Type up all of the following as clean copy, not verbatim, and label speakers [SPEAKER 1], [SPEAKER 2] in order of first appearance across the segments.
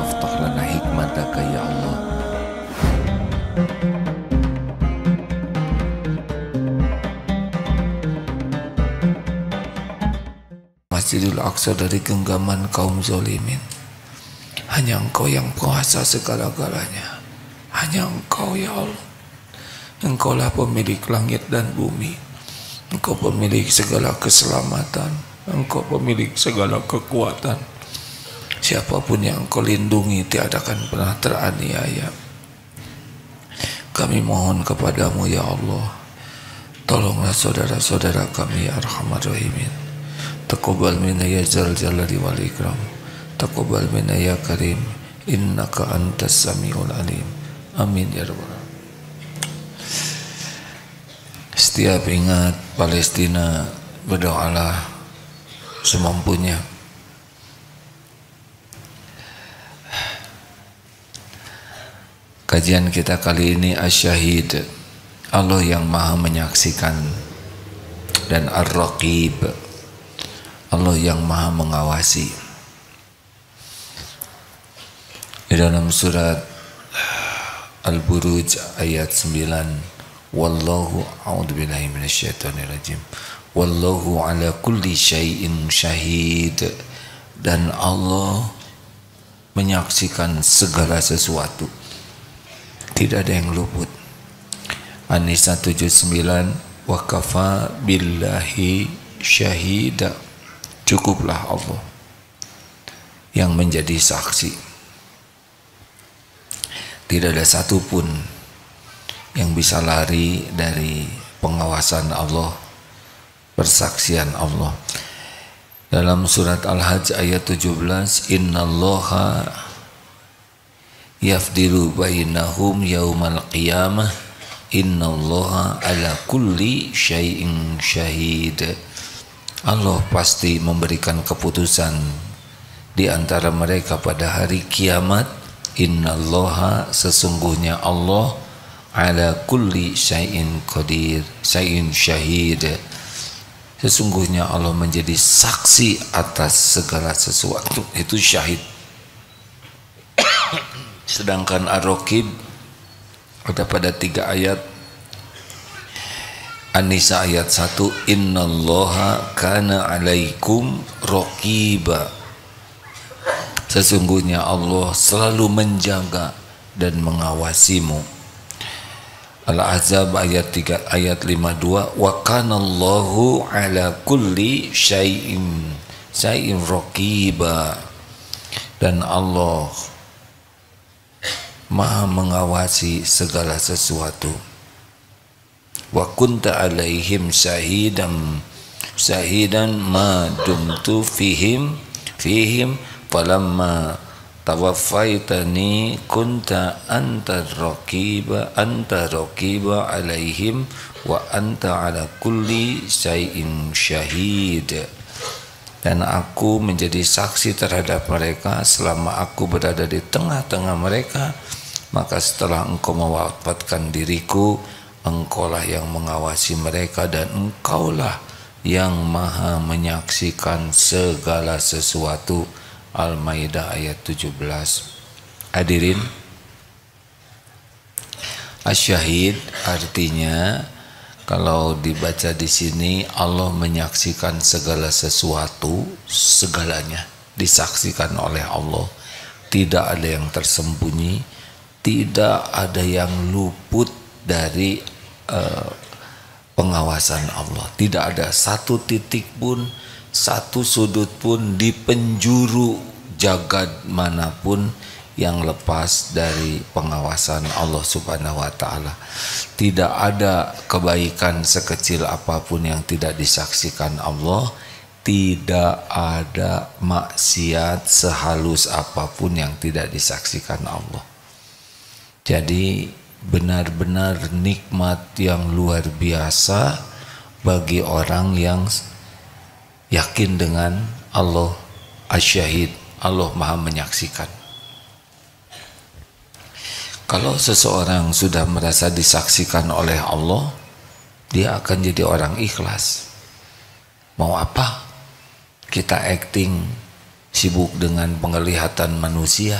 [SPEAKER 1] Allahumma aftah lana hikmataka ya Allah. Masjidil Aqsa dari genggaman kaum zalimin. Hanya Engkau yang kuasa segala-galanya. Hanya Engkau ya Allah. Engkaulah pemilik langit dan bumi. Engkau pemilik segala keselamatan. Engkau pemilik segala kekuatan. Siapapun yang Engkau lindungi tiada akan pernah teraniaya. Kami mohon kepadamu ya Allah, tolonglah saudara-saudara kami ya Arhamar Rahimin. Taqabbal minna ya Dzal Jalali wal Ikram. Taqabbal minna ya Karim. Innaka antas samiul alim. Amin ya rabbal alamin. Setiap ingat Palestina, berdoalah semampunya. Kajian kita kali ini Asy-Syahid, Allah yang maha menyaksikan, dan Ar-Raqib, Allah yang maha mengawasi. Di dalam surat Al-Buruj ayat 9, Wallahu a'udzubillahi minasyaitonirrajim. Wallahu ala kulli syai'in syahid, dan Allah menyaksikan segala sesuatu. Tidak ada yang luput. An-Nisa 79, wa kafa billahi syahida, cukuplah Allah yang menjadi saksi. Tidak ada satupun yang bisa lari dari pengawasan Allah, persaksian Allah. Dalam surat Al-Hajj ayat 17, innallaha yafdilu bainahum yaumal qiyamah innallaha ala kulli syai'in syahid. Allah pasti memberikan keputusan di antara mereka pada hari kiamat. Innallaha, sesungguhnya Allah, ala kulli syai'in qadir, syai'in syahid, sesungguhnya Allah menjadi saksi atas segala sesuatu, itu syahid. Sedangkan Ar-Raqib ada pada 3 ayat. An-Nisa ayat 1, innallaha kana alaikum raqiba, sesungguhnya Allah selalu menjaga dan mengawasimu. Al-Ahzab ayat 3 ayat 52, wa kana Allahu ala kulli syai'in raqiba, dan Allah maha mengawasi segala sesuatu. Wa kunta alaihim syahidan ma dumtu fihim falamma tawaffaitani kunta anta raqiba alaihim wa anta ala kulli syai'in syahid. Dan aku menjadi saksi terhadap mereka selama aku berada di tengah-tengah mereka. Maka setelah engkau mewafatkan diriku, engkaulah yang mengawasi mereka, dan engkaulah yang maha menyaksikan segala sesuatu. Al-Maidah ayat 17. Hadirin, Asy-Syahid artinya, kalau dibaca di sini, Allah menyaksikan segala sesuatu, segalanya disaksikan oleh Allah. Tidak ada yang tersembunyi, tidak ada yang luput dari pengawasan Allah. Tidak ada satu titik pun, satu sudut pun di penjuru jagad manapun yang lepas dari pengawasan Allah Subhanahu wa ta'ala. Tidak ada kebaikan sekecil apapun yang tidak disaksikan Allah. Tidak ada maksiat sehalus apapun yang tidak disaksikan Allah. Jadi benar-benar nikmat yang luar biasa bagi orang yang yakin dengan Allah Asy-Syahid, Allah maha menyaksikan. Kalau seseorang sudah merasa disaksikan oleh Allah, dia akan jadi orang ikhlas. Mau apa? Kita acting, sibuk dengan penglihatan manusia,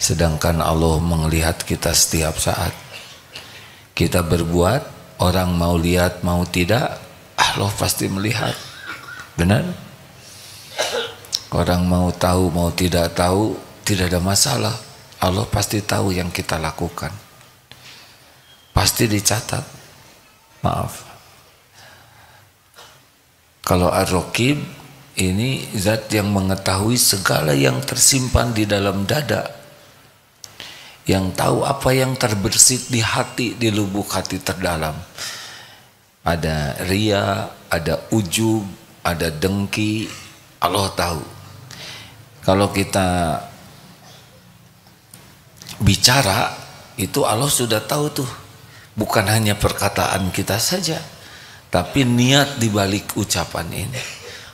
[SPEAKER 1] Sedangkan Allah melihat kita setiap saat. Kita berbuat, orang mau lihat mau tidak, Allah pasti melihat. Benar? Orang mau tahu mau tidak tahu, tidak ada masalah. Allah pasti tahu yang kita lakukan. Pasti dicatat. Maaf. Kalau Ar-Raqib ini zat yang mengetahui segala yang tersimpan di dalam dada, yang tahu apa yang terbersit di hati, di lubuk hati terdalam. Ada ria, ada ujub, ada dengki, Allah tahu. Kalau kita bicara, itu Allah sudah tahu tuh. Bukan hanya perkataan kita saja, tapi niat dibalik ucapan ini.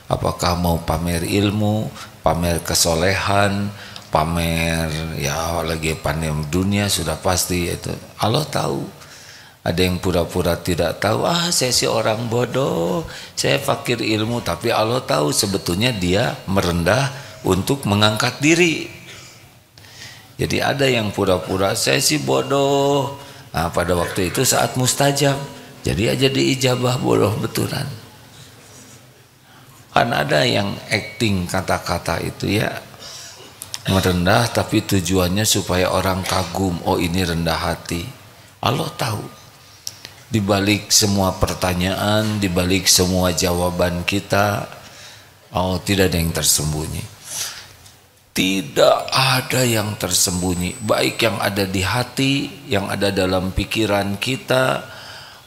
[SPEAKER 1] Apakah mau pamer ilmu, pamer kesolehan, pamer ya lagi pamer dunia, sudah pasti itu. Allah tahu. Ada yang pura-pura tidak tahu, saya sih orang bodoh, saya fakir ilmu, tapi Allah tahu sebetulnya dia merendah untuk mengangkat diri. Jadi ada yang pura-pura saya sih bodoh. Nah, pada waktu itu saat mustajab, jadi aja diijabah bodoh betulan. Kan ada yang acting kata-kata itu ya, merendah tapi tujuannya supaya orang kagum, oh ini rendah hati. Allah tahu. Di balik semua pertanyaan, di balik semua jawaban kita, oh tidak ada yang tersembunyi. Tidak ada yang tersembunyi, baik yang ada di hati, yang ada dalam pikiran kita,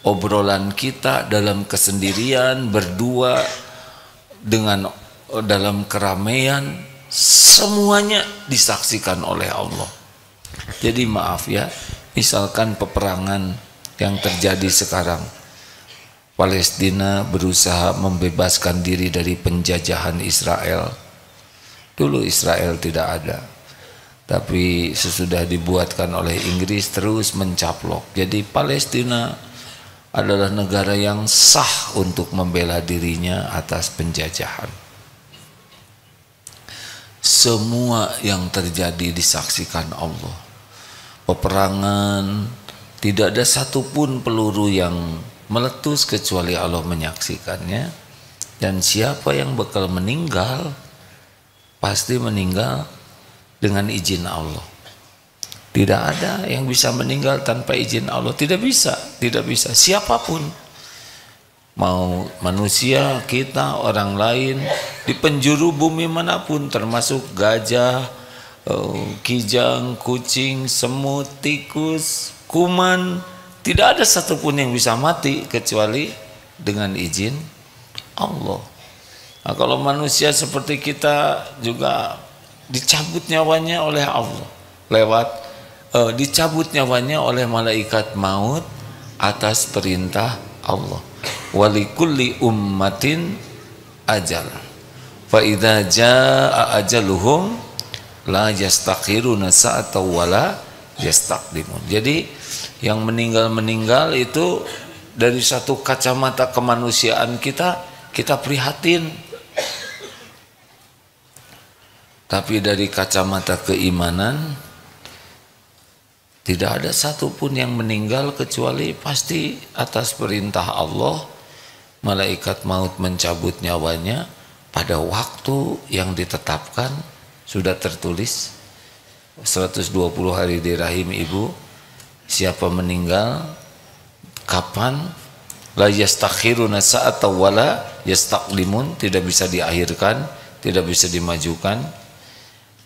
[SPEAKER 1] obrolan kita dalam kesendirian, berdua, dengan dalam keramaian, semuanya disaksikan oleh Allah. Jadi maaf ya, misalkan peperangan yang terjadi sekarang, Palestina berusaha membebaskan diri dari penjajahan Israel. Dulu Israel tidak ada, tapi sesudah dibuatkan oleh Inggris terus mencaplok. Jadi Palestina adalah negara yang sah untuk membela dirinya atas penjajahan. Semua yang terjadi disaksikan Allah. Peperangan, tidak ada satupun peluru yang meletus kecuali Allah menyaksikannya. Dan siapa yang bakal meninggal, pasti meninggal dengan izin Allah. Tidak ada yang bisa meninggal tanpa izin Allah. Tidak bisa, tidak bisa. Siapapun, mau manusia, kita, orang lain, di penjuru bumi manapun, termasuk gajah, kijang, kucing, semut, tikus, kuman, tidak ada satupun yang bisa mati kecuali dengan izin Allah. Nah, kalau manusia seperti kita juga dicabut nyawanya oleh Allah lewat dicabut nyawanya oleh malaikat maut atas perintah Allah. Walikulli ummatin ajal, fa idza jaa ajaluhum la yastakhiruna sa'atan wala yastaqdimun. Jadi yang meninggal itu dari satu kacamata kemanusiaan kita prihatin, tapi dari kacamata keimanan tidak ada satupun yang meninggal kecuali pasti atas perintah Allah. Malaikat maut mencabut nyawanya pada waktu yang ditetapkan, sudah tertulis 120 hari di rahim ibu. Siapa meninggal kapan, la yastakhiruna sa'ata wala yastaqdimun, tidak bisa diakhirkan, tidak bisa dimajukan.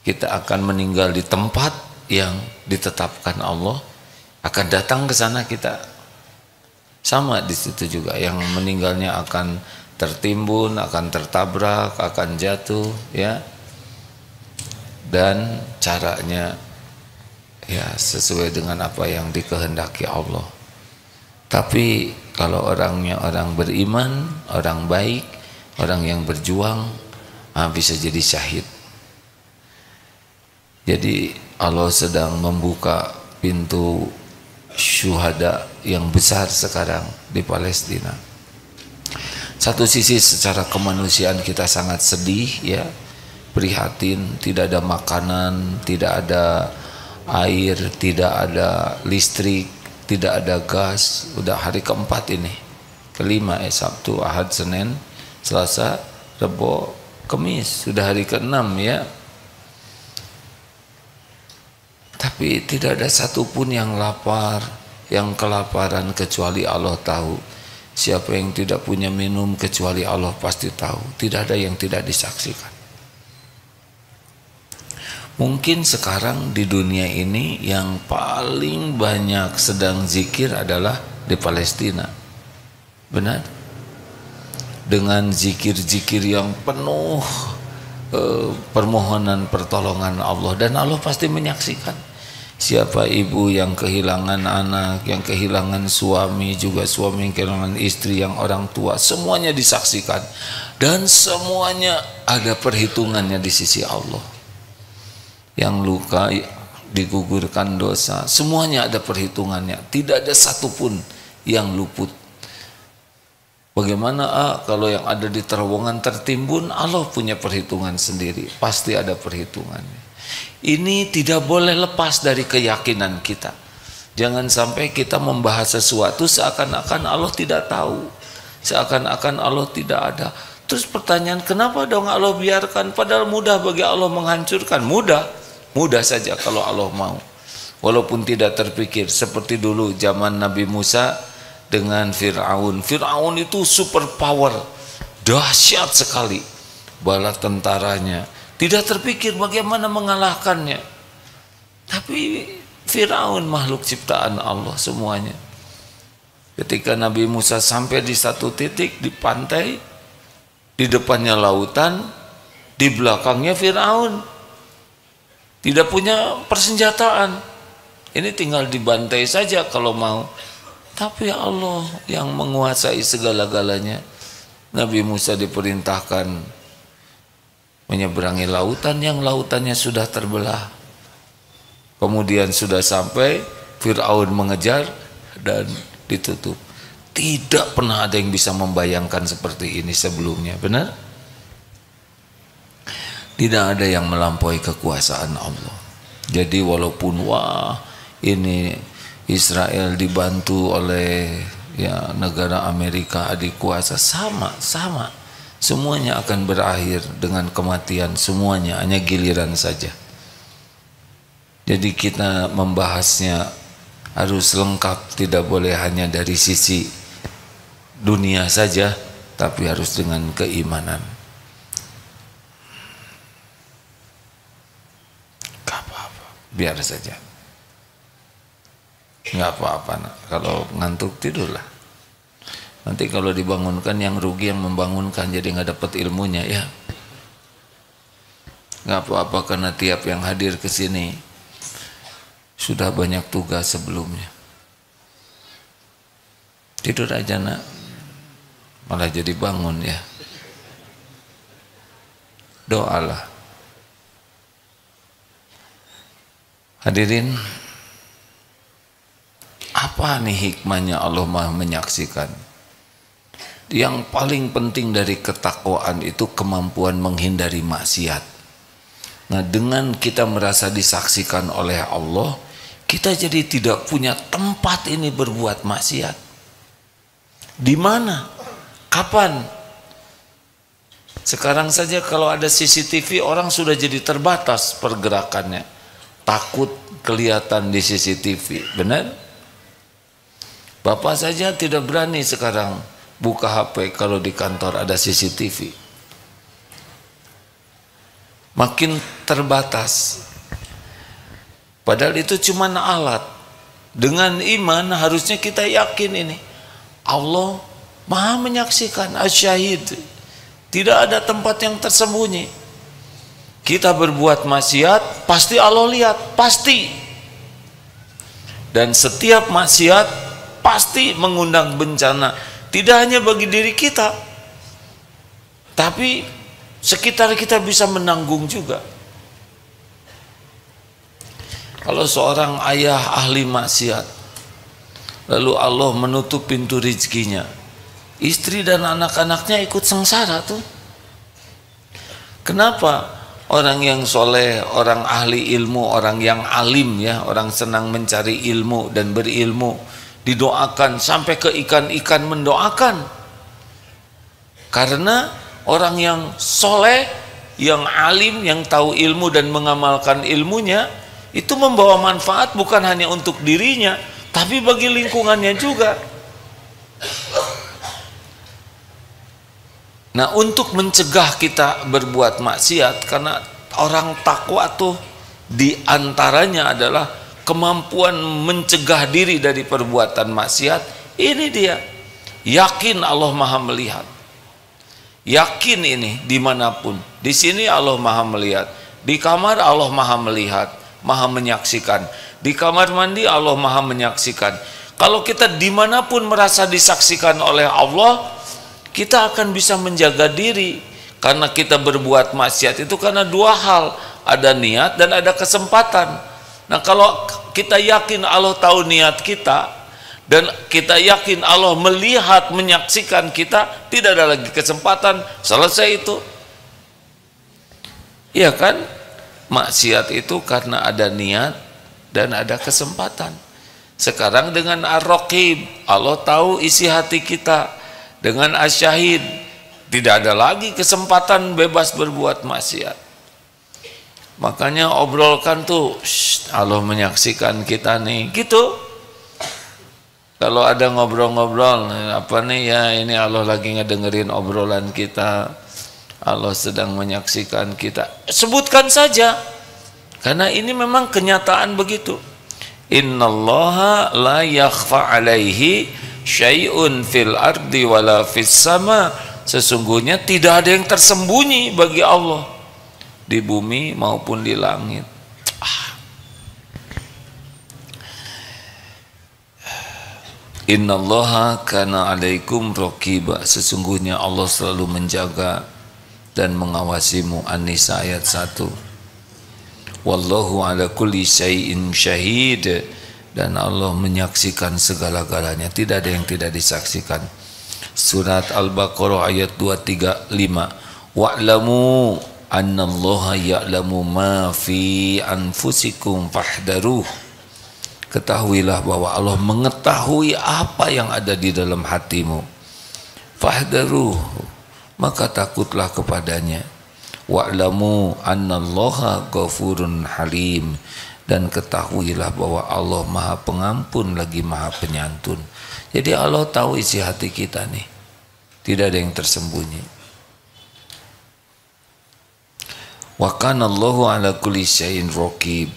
[SPEAKER 1] Kita akan meninggal di tempat yang ditetapkan Allah, akan datang ke sana kita. Sama di situ juga, yang meninggalnya akan tertimbun, akan tertabrak, akan jatuh, ya. Dan caranya ya sesuai dengan apa yang dikehendaki Allah. Tapi kalau orangnya orang beriman, orang baik, orang yang berjuang, bisa jadi syahid. Jadi Allah sedang membuka pintu syuhada yang besar sekarang di Palestina. Satu sisi secara kemanusiaan kita sangat sedih ya, prihatin, tidak ada makanan, tidak ada air, tidak ada listrik, tidak ada gas. Udah hari keempat ini, kelima, Sabtu, Ahad, Senin, Selasa, Rabu, Kamis, sudah hari keenam ya. Tapi tidak ada satupun yang lapar, yang kelaparan, kecuali Allah tahu. Siapa yang tidak punya minum kecuali Allah pasti tahu. Tidak ada yang tidak disaksikan. Mungkin sekarang di dunia ini yang paling banyak sedang zikir adalah di Palestina. Benar? Dengan zikir-zikir yang penuh permohonan pertolongan Allah, dan Allah pasti menyaksikan. Siapa ibu yang kehilangan anak, yang kehilangan suami, juga suami yang kehilangan istri, yang orang tua, semuanya disaksikan, dan semuanya ada perhitungannya di sisi Allah. Yang luka digugurkan dosa, semuanya ada perhitungannya, tidak ada satupun yang luput. Bagaimana kalau yang ada di terowongan tertimbun? Allah punya perhitungan sendiri, pasti ada perhitungannya. Ini tidak boleh lepas dari keyakinan kita. Jangan sampai kita membahas sesuatu seakan-akan Allah tidak tahu, seakan-akan Allah tidak ada. Terus pertanyaan, kenapa dong Allah biarkan? Padahal mudah bagi Allah menghancurkan. Mudah saja kalau Allah mau. Walaupun tidak terpikir, seperti dulu zaman Nabi Musa dengan Fir'aun. Fir'aun itu super power, dahsyat sekali bala tentaranya. Tidak terpikir bagaimana mengalahkannya. Tapi Fir'aun makhluk ciptaan Allah semuanya. Ketika Nabi Musa sampai di satu titik di pantai, di depannya lautan, di belakangnya Fir'aun, tidak punya persenjataan. Ini tinggal dibantai saja kalau mau. Tapi Allah yang menguasai segala-galanya. Nabi Musa diperintahkan menyeberangi lautan yang lautannya sudah terbelah. Kemudian sudah sampai, Fir'aun mengejar dan ditutup. Tidak pernah ada yang bisa membayangkan seperti ini sebelumnya, benar? Tidak ada yang melampaui kekuasaan Allah. Jadi walaupun ini Israel dibantu oleh negara Amerika adik kuasa, sama. Semuanya akan berakhir dengan kematian, semuanya hanya giliran saja. Jadi kita membahasnya harus lengkap, tidak boleh hanya dari sisi dunia saja, tapi harus dengan keimanan. Gak apa-apa, biar saja. Gak apa-apa, kalau ngantuk tidurlah. Nanti kalau dibangunkan yang rugi yang membangunkan, jadi nggak dapat ilmunya ya. Nggak apa-apa, karena tiap yang hadir ke sini sudah banyak tugas sebelumnya. Tidur aja nak, malah jadi bangun ya. Doalah. Hadirin, apa nih hikmahnya Allah Maha menyaksikan? Yang paling penting dari ketakwaan itu kemampuan menghindari maksiat. Nah, dengan kita merasa disaksikan oleh Allah, kita jadi tidak punya tempat ini berbuat maksiat. Di mana? Kapan? Sekarang saja kalau ada CCTV, orang sudah jadi terbatas pergerakannya. Takut kelihatan di CCTV, benar? Bapak saja tidak berani sekarang buka HP kalau di kantor ada CCTV. Makin terbatas. Padahal itu cuma alat. Dengan iman harusnya kita yakin ini. Allah Maha menyaksikan, asyahid. Tidak ada tempat yang tersembunyi. Kita berbuat maksiat, pasti Allah lihat, pasti. Dan setiap maksiat pasti mengundang bencana. Tidak hanya bagi diri kita, tapi sekitar kita bisa menanggung juga. Kalau seorang ayah ahli maksiat, lalu Allah menutup pintu rezekinya, istri dan anak-anaknya ikut sengsara tuh. Kenapa? orang yang soleh, orang ahli ilmu, orang yang alim ya, orang senang mencari ilmu dan berilmu, didoakan sampai ke ikan-ikan mendoakan. Karena orang yang soleh, yang alim, yang tahu ilmu dan mengamalkan ilmunya, itu membawa manfaat bukan hanya untuk dirinya, tapi bagi lingkungannya juga. Nah, untuk mencegah kita berbuat maksiat, karena orang takwa tuh diantaranya adalah kemampuan mencegah diri dari perbuatan maksiat. Ini dia, yakin Allah Maha melihat. Yakin ini dimanapun. Di sini Allah Maha melihat, di kamar Allah Maha melihat, Maha menyaksikan, di kamar mandi Allah Maha menyaksikan. Kalau kita dimanapun merasa disaksikan oleh Allah, kita akan bisa menjaga diri. Karena kita berbuat maksiat itu karena dua hal, ada niat dan ada kesempatan. Nah, kalau kita yakin Allah tahu niat kita dan kita yakin Allah melihat, menyaksikan kita, tidak ada lagi kesempatan, selesai itu. Iya kan? Maksiat itu karena ada niat dan ada kesempatan. Sekarang dengan Ar-Raqib, Allah tahu isi hati kita. Dengan Asy-Syahid, tidak ada lagi kesempatan bebas berbuat maksiat. Makanya obrolkan tuh, Allah menyaksikan kita nih, gitu. Kalau ada ngobrol-ngobrol, apa nih ya, ini Allah lagi ngedengerin obrolan kita, Allah sedang menyaksikan kita, sebutkan saja. Karena ini memang kenyataan begitu. Innallaha la yakhfa alaihi syai'un fil ardi wala fis sama. Sesungguhnya tidak ada yang tersembunyi bagi Allah di bumi maupun di langit. Innallaha kana alaikum raqiba. Sesungguhnya Allah selalu menjaga dan mengawasimu. An-Nisa ayat 1. Wallahu ala kulli syai'in syahid. Dan Allah menyaksikan segala-galanya, tidak ada yang tidak disaksikan. Surat Al-Baqarah ayat 235. Wa'lamu annallaha ya'lamu ma fi anfusikum fahdaruh. Ketahuilah bahwa Allah mengetahui apa yang ada di dalam hatimu. Fahdaruh, maka takutlah kepadanya. Wa'lamu annallaha ghafurun halim. Dan ketahuilah bahwa Allah Maha Pengampun lagi Maha Penyantun. Jadi Allah tahu isi hati kita nih, tidak ada yang tersembunyi. Wa kana Allahu ala kulli syai'in raqib.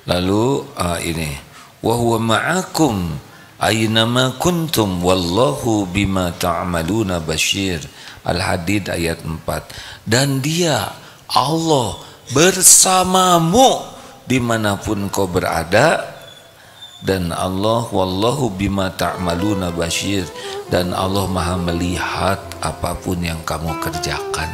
[SPEAKER 1] Lalu ini, wa huwa ma'akum aynama kuntum wallahu bima ta'maluna basyir. Al-Hadid ayat 4. Dan dia Allah bersamamu dimanapun kau berada, dan Allah wallahu bima ta'maluna basyir, dan Allah Maha melihat apapun yang kamu kerjakan.